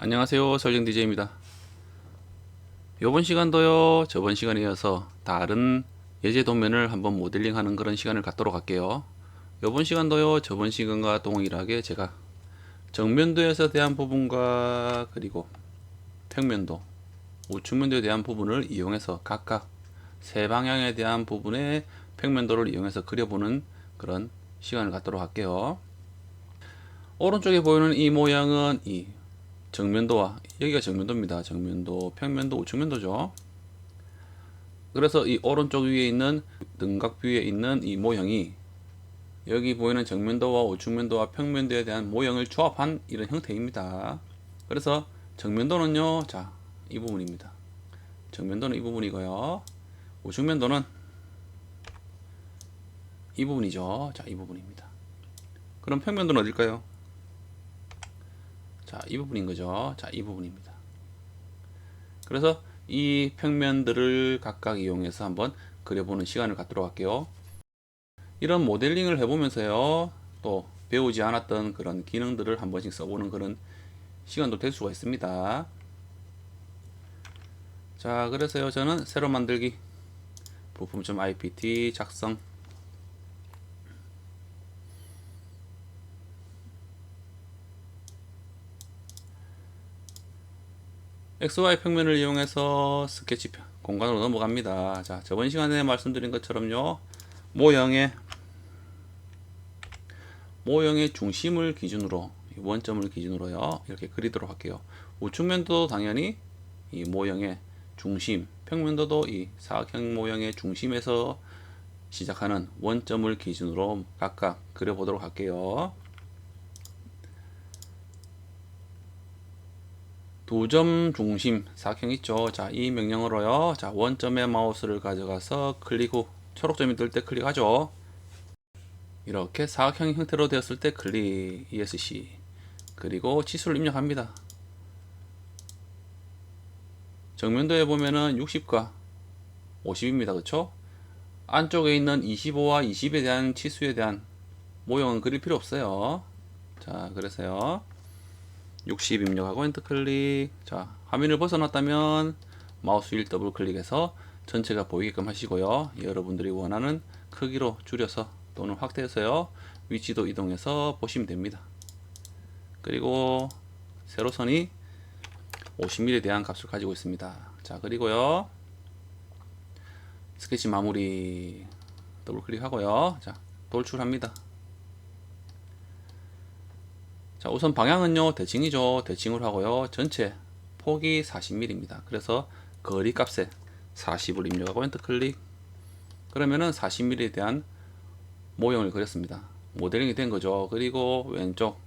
안녕하세요, 설정 DJ입니다. 이번 시간도요, 저번 시간에 이어서 다른 예제 도면을 한번 모델링하는 그런 시간을 갖도록 할게요. 이번 시간도요, 저번 시간과 동일하게 제가 정면도에서 대한 부분과 그리고 평면도, 우측면도에 대한 부분을 이용해서 각각 세 방향에 대한 부분의 평면도를 이용해서 그려보는 그런 시간을 갖도록 할게요. 오른쪽에 보이는 이 모양은 이 정면도와 여기가 정면도입니다. 정면도, 평면도, 우측면도죠. 그래서 이 오른쪽 위에 있는 등각 뷰에 있는 이 모형이 여기 보이는 정면도와 우측면도와 평면도에 대한 모형을 조합한 이런 형태입니다. 그래서 정면도는요, 자, 이 부분입니다. 정면도는 이 부분이고요. 우측면도는 이 부분이죠. 자, 이 부분입니다. 그럼 평면도는 어딜까요? 자, 이 부분인 거죠. 자, 이 부분입니다. 그래서 이 평면들을 각각 이용해서 한번 그려보는 시간을 갖도록 할게요. 이런 모델링을 해보면서요, 또 배우지 않았던 그런 기능들을 한 번씩 써보는 그런 시간도 될 수가 있습니다. 자, 그래서요, 저는 새로 만들기 부품.ipt 작성 XY 평면을 이용해서 스케치 공간으로 넘어갑니다. 자, 저번 시간에 말씀드린 것처럼요, 모형의 중심을 기준으로, 원점을 기준으로요, 이렇게 그리도록 할게요. 우측면도 당연히 이 모형의 중심, 평면도도 이 사각형 모형의 중심에서 시작하는 원점을 기준으로 각각 그려보도록 할게요. 두 점 중심 사각형 있죠. 자, 이 명령으로요, 자, 원점에 마우스를 가져가서 클릭 후 초록점이 뜰 때 클릭하죠. 이렇게 사각형 형태로 되었을 때 클릭 ESC, 그리고 치수를 입력합니다. 정면도에 보면은 60과 50입니다. 그쵸? 안쪽에 있는 25와 20에 대한 치수에 대한 모형은 그릴 필요 없어요. 자, 그래서요, 60 입력하고 엔터 클릭. 자, 화면을 벗어났다면 마우스 휠 더블 클릭해서 전체가 보이게끔 하시고요, 여러분들이 원하는 크기로 줄여서 또는 확대해서요, 위치도 이동해서 보시면 됩니다. 그리고 세로선이 50mm에 대한 값을 가지고 있습니다. 자, 그리고요, 스케치 마무리 더블 클릭하고요, 자, 돌출합니다. 자, 우선 방향은요, 대칭이죠. 대칭을 하고요, 전체 폭이 40mm입니다. 그래서 거리 값에 40을 입력하고 엔터 클릭. 그러면은 40mm에 대한 모형을 그렸습니다. 모델링이 된 거죠. 그리고 왼쪽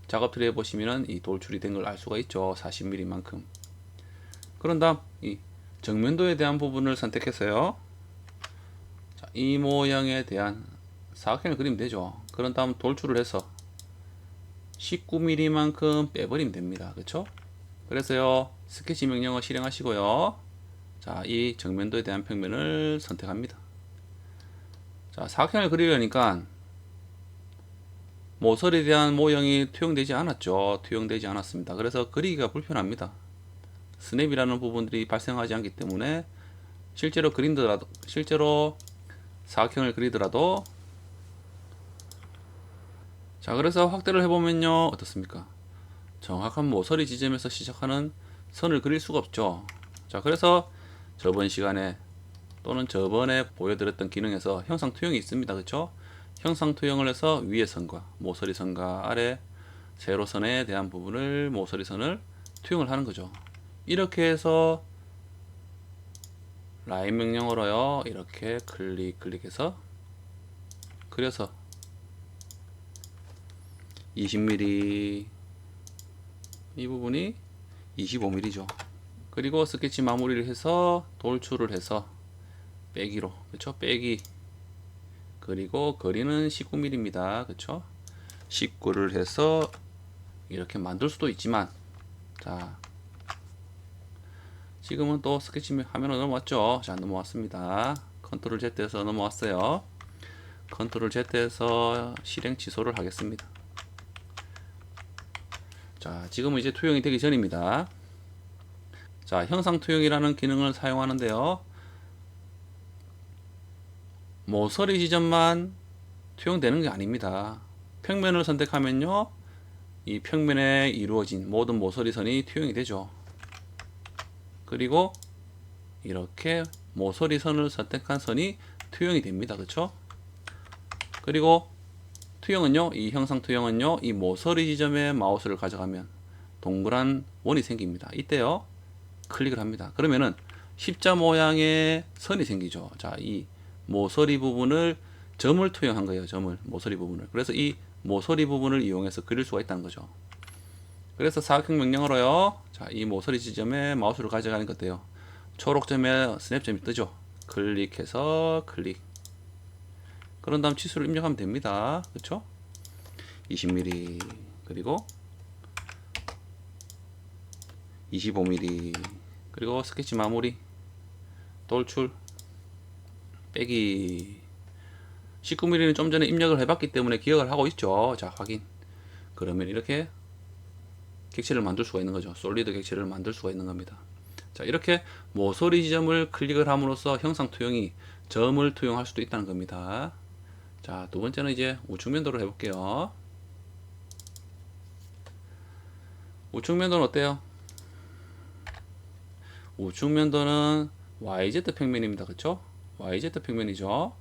작업 트리에 보시면은 이 돌출이 된 걸 알 수가 있죠. 40mm만큼. 그런 다음 이 정면도에 대한 부분을 선택해서요, 자, 이 모형에 대한 사각형을 그리면 되죠. 그런 다음 돌출을 해서 19mm만큼 빼버리면 됩니다. 그렇죠? 그래서요, 스케치 명령을 실행하시고요, 자, 이 정면도에 대한 평면을 선택합니다. 자, 사각형을 그리려니까 모서리에 대한 모형이 투영되지 않았죠. 투영되지 않았습니다. 그래서 그리기가 불편합니다. 스냅이라는 부분들이 발생하지 않기 때문에 실제로 사각형을 그리더라도, 자, 그래서 확대를 해보면요, 어떻습니까? 정확한 모서리 지점에서 시작하는 선을 그릴 수가 없죠. 자, 그래서 저번 시간에 또는 저번에 보여드렸던 기능에서 형상 투영이 있습니다. 그렇죠? 형상 투영을 해서 위의 선과 모서리 선과 아래 세로선에 대한 부분을, 모서리 선을 투영을 하는 거죠. 이렇게 해서 라인 명령으로요, 이렇게 클릭해서 그려서 20mm, 이 부분이 25mm죠. 그리고 스케치 마무리를 해서 돌출을 해서 빼기로, 그쵸? 빼기. 그리고 거리는 19mm입니다. 그쵸? 19를 해서 이렇게 만들 수도 있지만, 자, 지금은 또 스케치 화면으로 넘어왔죠. 자, 넘어왔습니다. 컨트롤 Z에서 넘어왔어요. 컨트롤 Z에서 실행 취소를 하겠습니다. 자, 지금은 이제 투영이 되기 전입니다. 자, 형상 투영이라는 기능을 사용하는데요. 모서리 지점만 투영되는 게 아닙니다. 평면을 선택하면요, 이 평면에 이루어진 모든 모서리선이 투영이 되죠. 그리고 이렇게 모서리선을 선택한 선이 투영이 됩니다. 그렇죠? 그리고 투영은요, 이 형상 투영은요, 이 모서리 지점에 마우스를 가져가면 동그란 원이 생깁니다. 이때요, 클릭을 합니다. 그러면은 십자 모양의 선이 생기죠. 자, 이 모서리 부분을 점을 투영한 거예요. 점을, 모서리 부분을. 그래서 이 모서리 부분을 이용해서 그릴 수가 있다는 거죠. 그래서 사각형 명령어로요, 자, 이 모서리 지점에 마우스를 가져가는 것 같아요. 초록점에 스냅점이 뜨죠. 클릭해서 클릭. 그런 다음 치수를 입력하면 됩니다. 그쵸? 20mm, 그리고 25mm, 그리고 스케치 마무리, 돌출, 빼기. 19mm는 좀 전에 입력을 해봤기 때문에 기억을 하고 있죠. 자, 확인. 그러면 이렇게 객체를 만들 수가 있는 거죠. 솔리드 객체를 만들 수가 있는 겁니다. 자, 이렇게 모서리 지점을 클릭을 함으로써 형상 투영이 점을 투영할 수도 있다는 겁니다. 자, 두 번째는 이제 우측 면도를 해볼게요. 우측 면도는 어때요? 우측 면도는 YZ 평면입니다. 그쵸? YZ 평면이죠.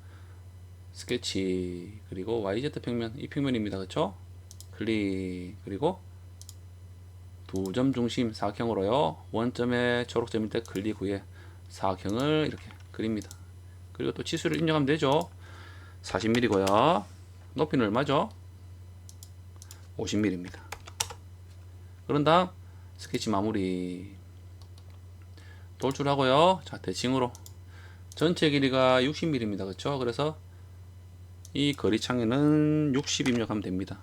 스케치, 그리고 YZ 평면, 이 평면입니다. 그쵸? 클릭, 그리고 두 점 중심 사각형으로요, 원점에 초록점일 때 클릭 후에 사각형을 이렇게 그립니다. 그리고 또 치수를 입력하면 되죠. 40mm고요. 높이는 얼마죠? 50mm입니다. 그런 다음 스케치 마무리, 돌출하고요. 자, 대칭으로 전체 길이가 60mm입니다. 그렇죠? 그래서 이 거리창에는 60 입력하면 됩니다.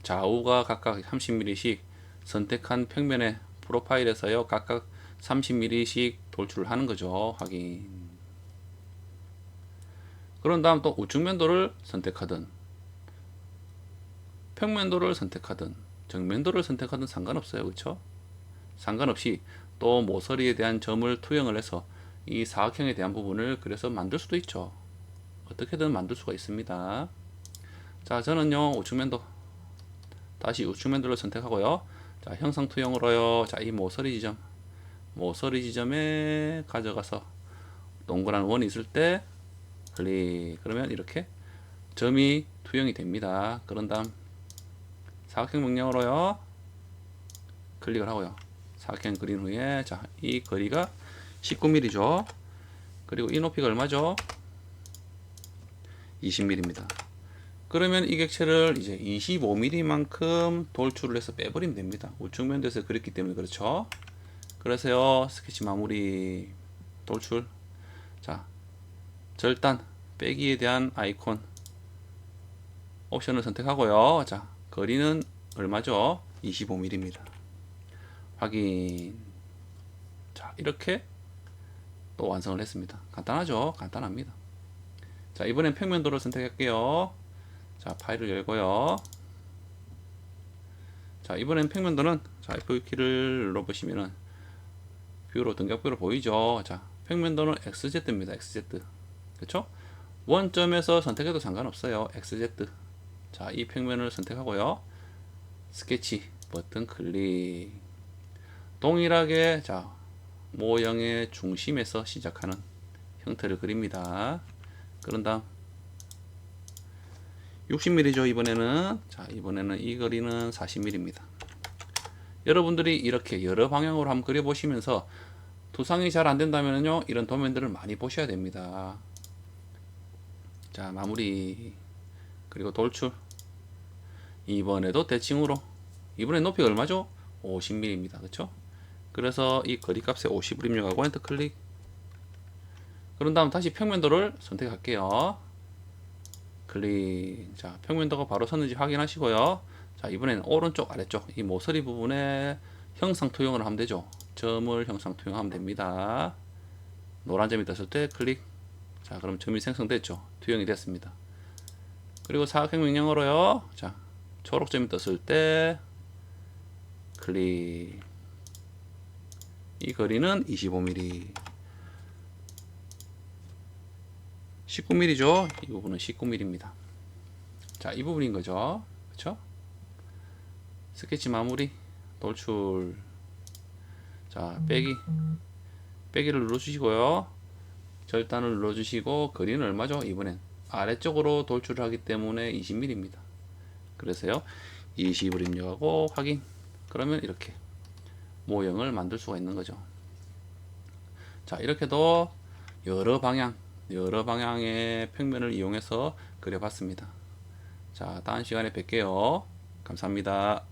좌우가 각각 30mm씩 선택한 평면의 프로파일에서요, 각각 30mm씩 돌출을 하는 거죠. 확인. 그런 다음 또 우측 면도를 선택하든 평면도를 선택하든 정면도를 선택하든 상관없어요. 그렇죠? 상관없이 또 모서리에 대한 점을 투영을 해서 이 사각형에 대한 부분을 그래서 만들 수도 있죠. 어떻게든 만들 수가 있습니다. 자, 저는요, 우측면도, 다시 우측면도를 선택하고요. 자, 형상 투영으로요, 자, 이 모서리 지점에 가져가서 동그란 원이 있을 때 클릭. 그러면 이렇게 점이 투영이 됩니다. 그런 다음 사각형 명령으로요, 클릭을 하고요. 사각형 그린 후에, 자, 이 거리가 19mm죠. 그리고 이 높이가 얼마죠? 20mm입니다. 그러면 이 객체를 이제 25mm만큼 돌출을 해서 빼버리면 됩니다. 우측 면도에서 그렸기 때문에 그렇죠. 그래서요, 스케치 마무리, 돌출. 자, 절단, 빼기에 대한 아이콘 옵션을 선택하고요. 자, 거리는 얼마죠? 25mm입니다. 확인. 자, 이렇게 또 완성을 했습니다. 간단하죠? 간단합니다. 자, 이번엔 평면도를 선택할게요. 자, 파일을 열고요. 자, 이번엔 평면도는, 자, F6키를 눌러보시면은 뷰로, 등각뷰로 보이죠? 자, 평면도는 XZ입니다. XZ. 그쵸? 원점에서 선택해도 상관없어요. XZ. 자, 이 평면을 선택하고요. 스케치 버튼 클릭. 동일하게, 자, 모형의 중심에서 시작하는 형태를 그립니다. 그런 다음 60mm죠. 이번에는, 자, 이번에는 이 거리는 40mm입니다. 여러분들이 이렇게 여러 방향으로 한번 그려 보시면서 투상이 잘 안된다면요, 이런 도면들을 많이 보셔야 됩니다. 자, 마무리, 그리고 돌출. 이번에도 대칭으로, 이번에 높이가 얼마죠? 50mm입니다. 그쵸? 그래서 이 거리 값에 50을 입력하고 엔터 클릭. 그런 다음 다시 평면도를 선택할게요. 클릭. 자, 평면도가 바로 섰는지 확인하시고요. 자, 이번에는 오른쪽 아래쪽 이 모서리 부분에 형상 투영을 하면 되죠. 점을 형상 투영하면 됩니다. 노란 점이 떴을 때 클릭. 자, 그럼 점이 생성됐죠. 투영이 됐습니다. 그리고 사각형 명령어로요, 자, 초록점이 떴을 때 클릭. 이 거리는 25mm. 19mm죠. 이 부분은 19mm입니다. 자, 이 부분인 거죠. 그렇죠? 스케치 마무리, 돌출. 자, 빼기를 눌러주시고요. 절단을 눌러주시고, 거리는 얼마죠? 이번엔 아래쪽으로 돌출을 하기 때문에 20mm입니다. 그래서요, 20을 입력하고 확인. 그러면 이렇게 모형을 만들 수가 있는 거죠. 자, 이렇게도 여러 방향의 평면을 이용해서 그려봤습니다. 자, 다음 시간에 뵐게요. 감사합니다.